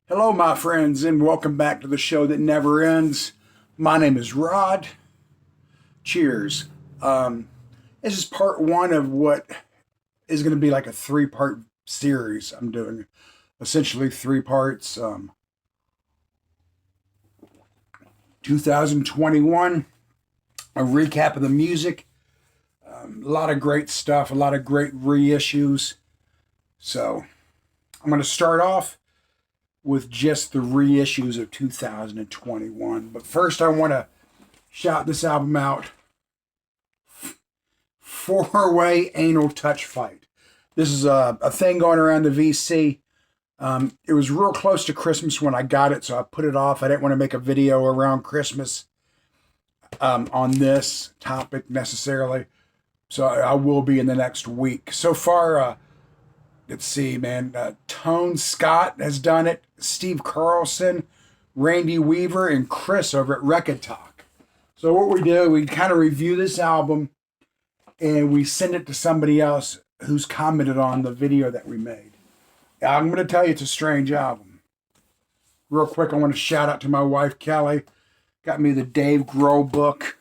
Hello, my friends, and welcome back to the show that never ends. My name is Rod. Cheers. This is part one of what is going to be like a three-part series I'm doing. Essentially, three parts. 2021, a recap of the music, a lot of great stuff, a lot of great reissues. So, I'm going to start off with just the reissues of 2021. But first, I want to shout this album out. Four-Way Anal Touch Fight. This is a thing going around the VC. It was real close to Christmas when I got it, so I put it off. I didn't want to make a video around Christmas on this topic necessarily. So I will be in the next week. So far, let's see, man. Tone Scott has done it. Steve Carlson, Randy Weaver, and Chris over at Record Talk. So what we do, we kind of review this album, and we send it to somebody else who's commented on the video that we made. I'm going to tell you it's a strange album. Real quick, I want to shout out to my wife, Kelly. Got me the Dave Grohl book.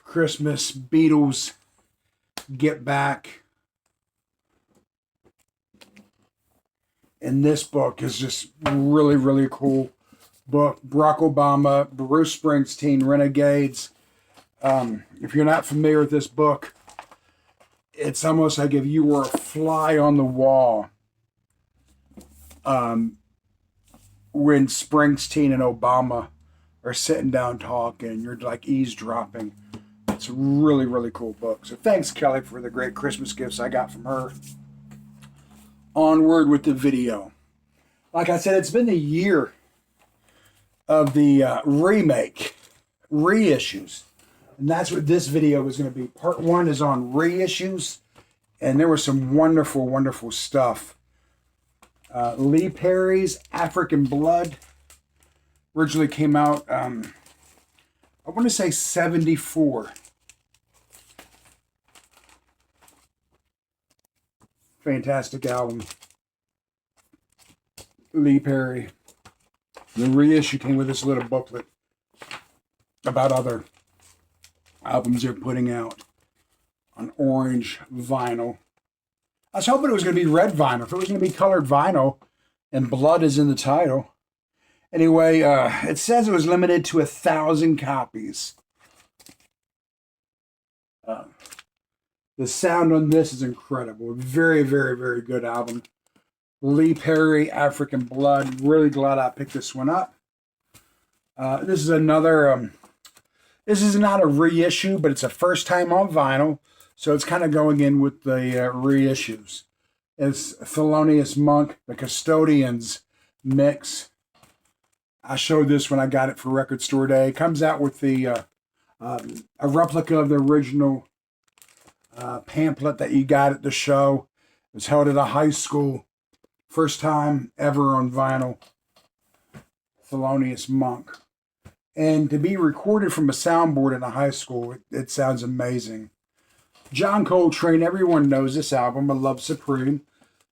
Christmas, Beatles, Get Back. And this book is just really, really cool book. Barack Obama, Bruce Springsteen, Renegades. If you're not familiar with this book, it's almost like if you were a fly on the wall when Springsteen and Obama are sitting down talking. You're like eavesdropping. It's a really, really cool book. So thanks, Kelly, for the great Christmas gifts I got from her. Onward with the video. Like I said, it's been the year of the remake, reissues. And that's what this video is going to be. Part one is on reissues. And there was some wonderful, wonderful stuff. Lee Perry's African Blood originally came out, I want to say 74. Fantastic album. Lee Perry. The reissue came with this little booklet about other albums they're putting out on orange vinyl. I was hoping it was going to be red vinyl. If it was going to be colored vinyl and blood is in the title. Anyway, it says it was limited to 1,000 copies. The sound on this is incredible. Very, very, very good album. Lee Perry, African Blood. Really glad I picked this one up. This is another, this is not a reissue, but it's a first time on vinyl. So it's kind of going in with the reissues. It's Thelonious Monk, The Custodians mix. I showed this when I got it for Record Store Day. It comes out with the a replica of the original pamphlet that you got at the show. It was held at a high school. First time ever on vinyl. Thelonious Monk. And to be recorded from a soundboard in a high school, it sounds amazing. John Coltrane, everyone knows this album, A Love Supreme.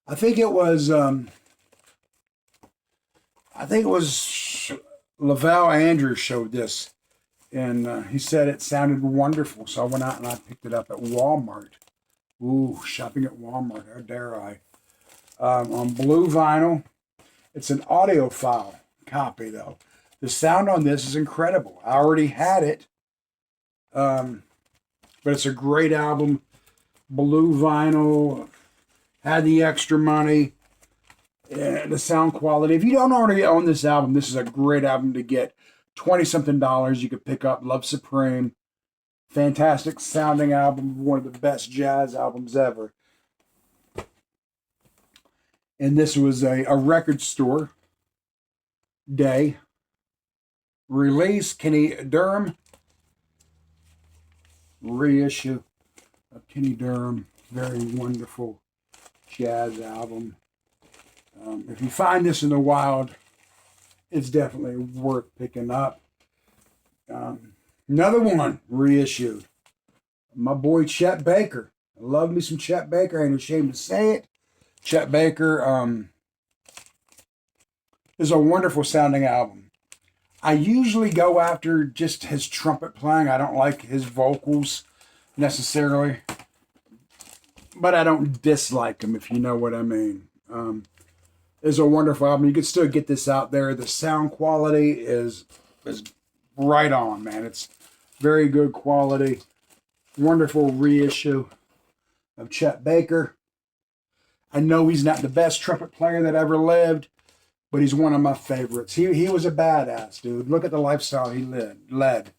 I think it was Lavelle Andrews showed this. And he said it sounded wonderful. So I went out and I picked it up at Walmart. Ooh, shopping at Walmart. How dare I? On blue vinyl. It's an audiophile copy, though. The sound on this is incredible. I already had it. But it's a great album. Blue vinyl. Had the extra money. The sound quality. If you don't already own this album, this is a great album to get. 20-something dollars. You could pick up Love Supreme. Fantastic sounding album. One of the best jazz albums ever. And this was a record store day release. Kenny Durham. Reissue of Kenny Durham. Very wonderful jazz album. If you find this in the wild, it's definitely worth picking up. Another one reissued. My boy Chet Baker. I love me some Chet Baker. I ain't ashamed to say it. Chet Baker, This is a wonderful sounding album. I usually go after just his trumpet playing. I don't like his vocals necessarily, but I don't dislike him, if you know what I mean. It's a wonderful album. You can still get this out there. The sound quality is right on, man. It's very good quality. Wonderful reissue of Chet Baker. I know he's not the best trumpet player that ever lived, but he's one of my favorites. He was a badass, dude. Look at the lifestyle he led.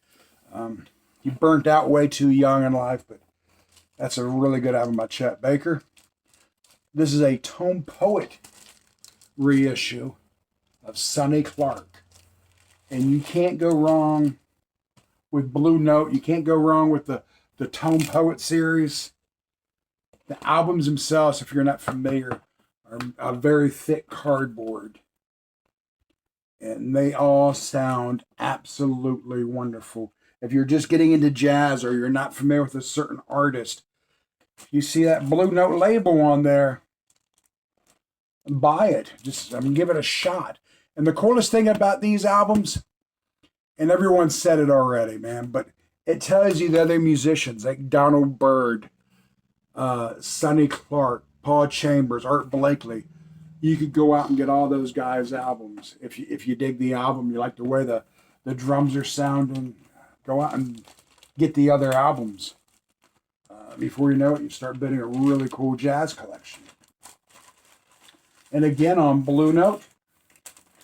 He burnt out way too young in life, but that's a really good album by Chet Baker. This is a Tone Poet reissue of Sonny Clark. And you can't go wrong with Blue Note. You can't go wrong with the Tone Poet series. The albums themselves, if you're not familiar, are a very thick cardboard. And they all sound absolutely wonderful. If you're just getting into jazz or you're not familiar with a certain artist, you see that Blue Note label on there, buy it. Give it a shot. And the coolest thing about these albums, and everyone said it already, man, but it tells you the other musicians like Donald Byrd, Sonny Clark, Paul Chambers, Art Blakely. You could go out and get all those guys' albums. If you dig the album, you like the way the drums are sounding, go out and get the other albums. Before you know it, you start building a really cool jazz collection. And again, on Blue Note,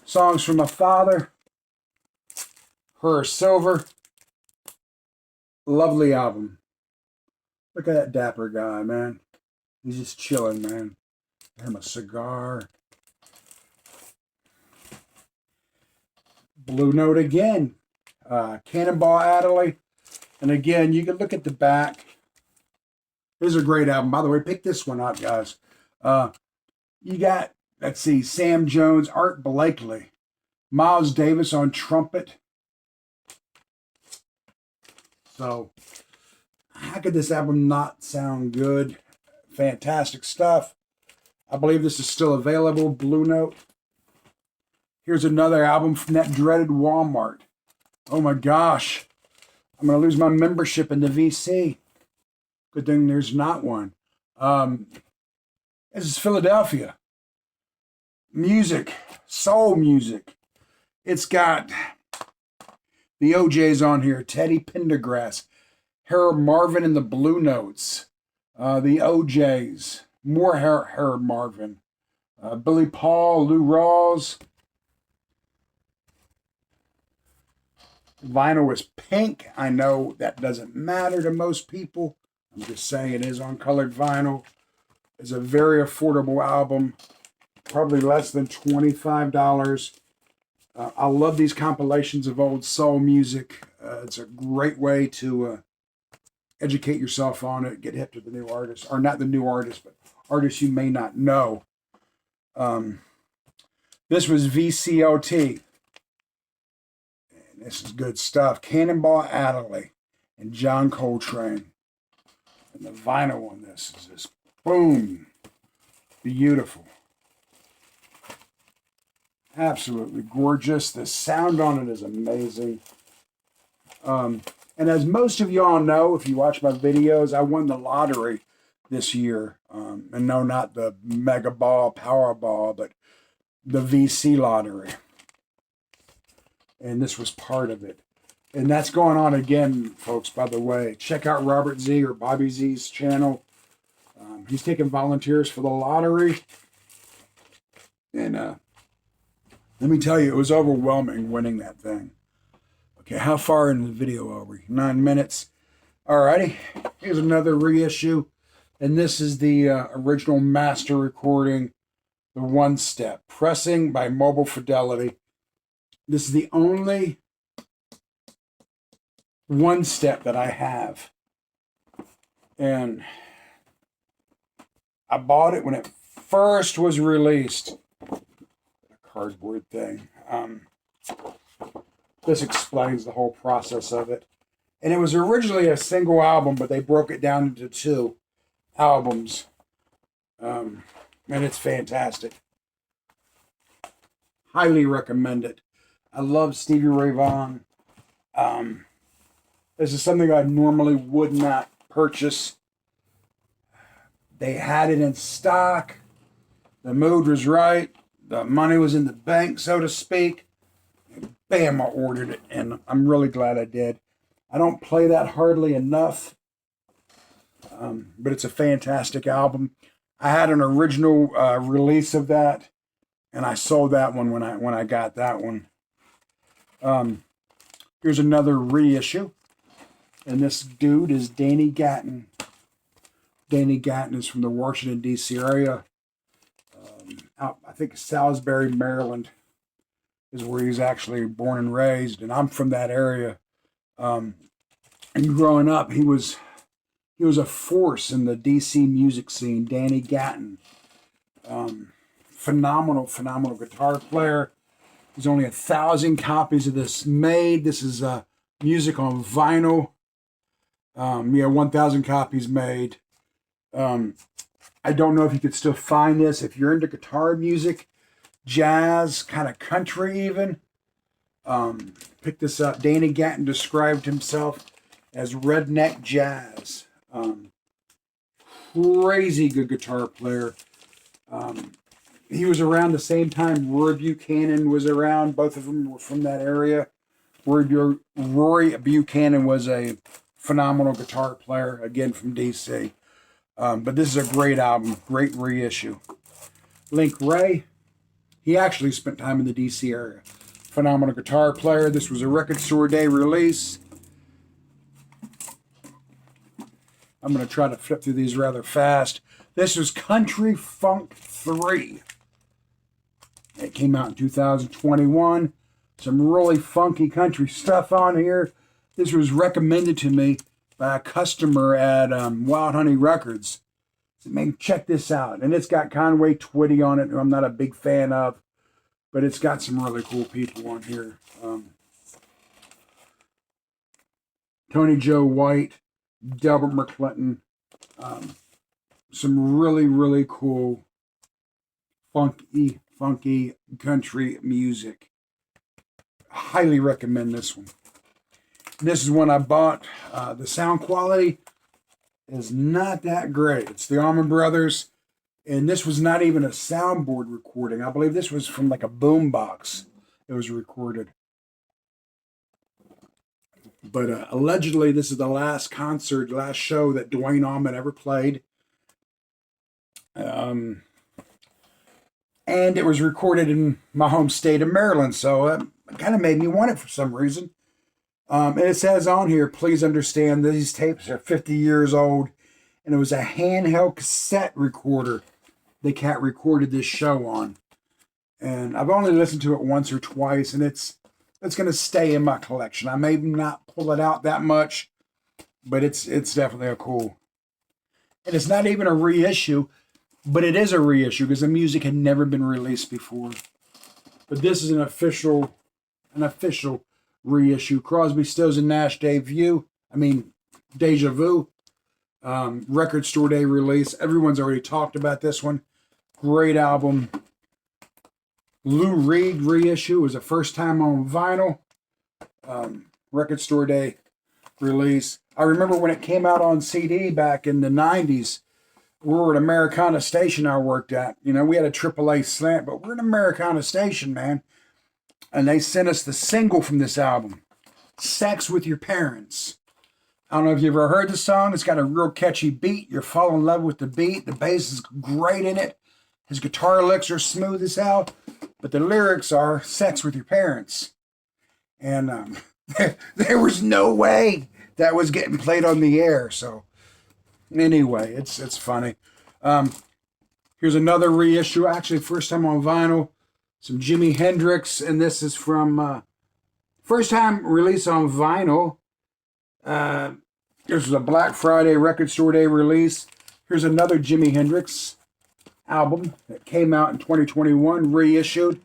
Songs from My Father, Her Silver. Lovely album. Look at that dapper guy, man. He's just chilling, man. Give him a cigar. Blue Note again. Cannonball Addley. And again, you can look at the back. This is a great album. By the way, pick this one up, guys. You got, let's see, Sam Jones, Art Blakely, Miles Davis on trumpet. So, how could this album not sound good? Fantastic stuff. I believe this is still available, Blue Note. Here's another album from that dreaded Walmart. Oh my gosh. I'm going to lose my membership in the VC. Good thing there's not one. This is Philadelphia. Music, soul music. It's got the OJs on here, Teddy Pendergrass, Harold Marvin and the Blue Notes, the OJs, more Harold Marvin, Billy Paul, Lou Rawls. Vinyl is pink. I know that doesn't matter to most people. I'm just saying it is on colored vinyl. It's a very affordable album, probably less than $25. I love these compilations of old soul music. It's a great way to educate yourself on it, get hip to the new artists, or not the new artists, but artists you may not know. This was VCOT. And this is good stuff. Cannonball Addley and John Coltrane. And the vinyl on this is just boom. Beautiful. Absolutely gorgeous. The sound on it is amazing. And as most of y'all know, if you watch my videos, I won the lottery this year. And no, not the Mega Ball, Powerball, but the VC lottery. And this was part of it. And that's going on again, folks, by the way. Check out Robert Z or Bobby Z's channel. He's taking volunteers for the lottery. And let me tell you, it was overwhelming winning that thing. Okay, how far into the video are we? 9 minutes. Alrighty, here's another reissue. And this is the original master recording, the One Step, pressing by Mobile Fidelity. This is the only one step that I have. And I bought it when it first was released. A cardboard thing. This explains the whole process of it. And it was originally a single album, but they broke it down into 2 albums. And it's fantastic. Highly recommend it. I love Stevie Ray Vaughan. This is something I normally would not purchase. They had it in stock. The mood was right. The money was in the bank, so to speak. And bam, I ordered it, and I'm really glad I did. I don't play that hardly enough, but it's a fantastic album. I had an original release of that, and I sold that one when I got that one. Here's another reissue, and this dude is Danny Gatton. Danny Gatton is from the Washington, D.C. area. Out, I think Salisbury, Maryland is where he's actually born and raised, and I'm from that area. And growing up, he was a force in the D.C. music scene. Danny Gatton, phenomenal guitar player. There's only 1,000 copies of this made. This is music on vinyl. 1,000 copies made. I don't know if you could still find this. If you're into guitar music, jazz, kind of country even, pick this up. Danny Gatton described himself as redneck jazz. Crazy good guitar player. He was around the same time Roy Buchanan was around. Both of them were from that area. Roy Buchanan was a phenomenal guitar player, again from D.C. But this is a great album, great reissue. Link Wray, he actually spent time in the D.C. area. Phenomenal guitar player. This was a Record Store Day release. I'm going to try to flip through these rather fast. This was Country Funk 3. It came out in 2021. Some really funky country stuff on here. This was recommended to me by a customer at Wild Honey Records. So, man, check this out. And it's got Conway Twitty on it, who I'm not a big fan of, but it's got some really cool people on here. Tony Joe White, Delbert McClinton, some really cool funky country music. Highly recommend this one. This is one I bought. The sound quality is not that great. It's the Almond Brothers, and this was not even a soundboard recording. I believe this was from like a boom box. It was recorded. But allegedly, this is the last show that Duane Allman ever played. And it was recorded in my home state of Maryland, so it kind of made me want it for some reason. And it says on here, please understand these tapes are 50 years old, and it was a handheld cassette recorder the cat recorded this show on. And I've only listened to it once or twice, and it's going to stay in my collection. I may not pull it out that much, but it's definitely a cool. And it's not even a reissue, but it is a reissue because the music had never been released before. But this is an official reissue. Crosby, Stills, and Nash, Deja Vu. Record Store Day release. Everyone's already talked about this one. Great album. Lou Reed reissue was the first time on vinyl. Record Store Day release. I remember when it came out on CD back in the 90s. We were at Americana Station I worked at. You know, we had a AAA slant, but we're at Americana Station, man. And they sent us the single from this album, Sex with Your Parents. I don't know if you ever heard the song. It's got a real catchy beat. You fall in love with the beat. The bass is great in it. His guitar licks are smooth as hell. But the lyrics are sex with your parents. And there was no way that was getting played on the air. So anyway, it's funny. Here's another reissue. Actually, first time on vinyl. Some Jimi Hendrix. And this is from first time release on vinyl. This was a Black Friday Record Store Day release. Here's another Jimi Hendrix album that came out in 2021, reissued.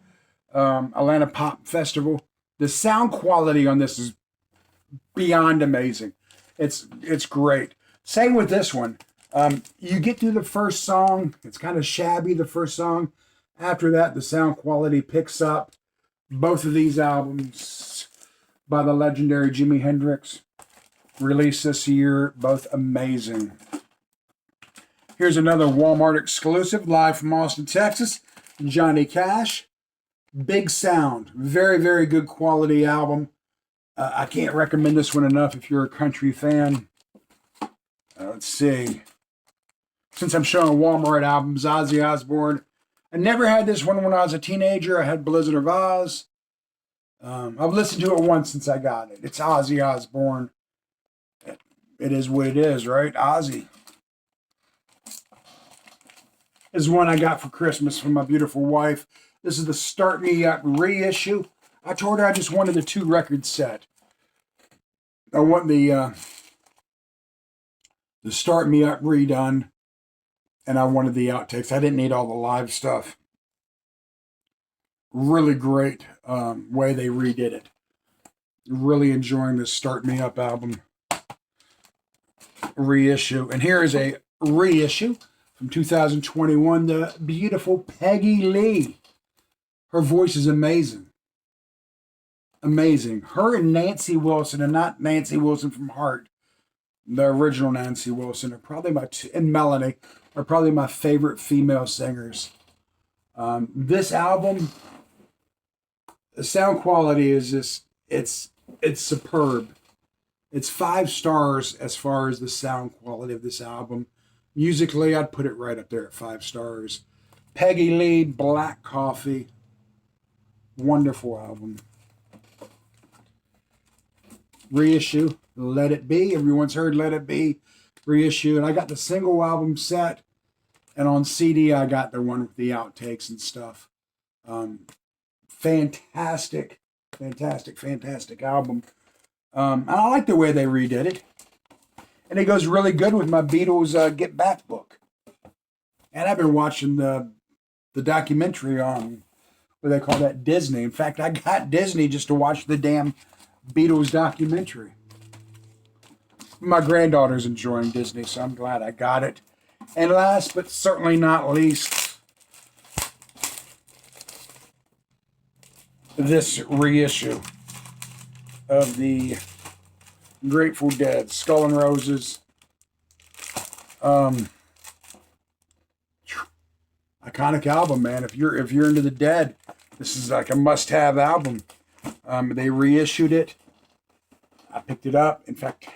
Atlanta Pop Festival. The sound quality on this is beyond amazing. It's great. Same with this one. You get through the first song, it's kind of shabby, the first song. After that, the sound quality picks up. Both of these albums by the legendary Jimi Hendrix, released this year, both amazing. Here's another Walmart exclusive, live from Austin, Texas. Johnny Cash, Big Sound. Very, very good quality album. I can't recommend this one enough if you're a country fan. Let's see. Since I'm showing Walmart albums, Ozzy Osbourne. I never had this one when I was a teenager. I had Blizzard of Oz. I've listened to it once since I got it. It's Ozzy Osbourne. It is what it is, right? Ozzy. This is one I got for Christmas from my beautiful wife. This is the Start Me Up reissue. I told her I just wanted the 2-record set. I want the Start Me Up redone, and I wanted the outtakes. I didn't need all the live stuff. Really great way they redid it. Really enjoying this Start Me Up album reissue. And here is a reissue from 2021, the beautiful Peggy Lee. Her voice is amazing. Amazing. Her and Nancy Wilson, and not Nancy Wilson from Heart, the original Nancy Wilson, are probably and Melanie, are probably my favorite female singers. This album, the sound quality is just, it's superb. It's 5 stars as far as the sound quality of this album. Musically, I'd put it right up there at 5 stars. Peggy Lee, Black Coffee. Wonderful album. Reissue, Let It Be. Everyone's heard Let It Be. Reissue. And I got the single album set. And on CD, I got the one with the outtakes and stuff. Fantastic, fantastic, fantastic album. I like the way they redid it. And it goes really good with my Beatles Get Back book. And I've been watching the documentary on, what they call that, Disney. In fact, I got Disney just to watch the damn Beatles documentary. My granddaughter's enjoying Disney, so I'm glad I got it. And last but certainly not least, this reissue of the Grateful Dead, Skull and Roses. Iconic album, man. If you're into the Dead, this is like a must-have album. They reissued it. I picked it up. In fact,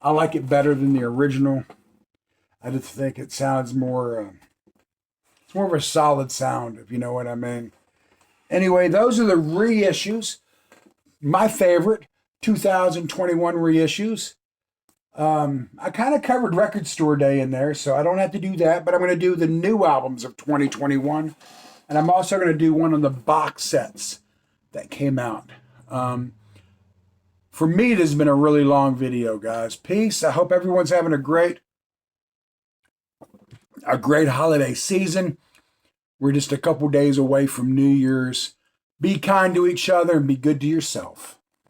I like it better than the original. I just think it sounds more. It's more of a solid sound, if you know what I mean. Anyway, those are the reissues. My favorite 2021 reissues. I kind of covered Record Store Day in there, so I don't have to do that, but I'm going to do the new albums of 2021, and I'm also going to do one on the box sets that came out. For me, it has been a really long video, guys. Peace. I hope everyone's having a great holiday season. We're just a couple days away from New Year's. Be kind to each other and be good to yourself.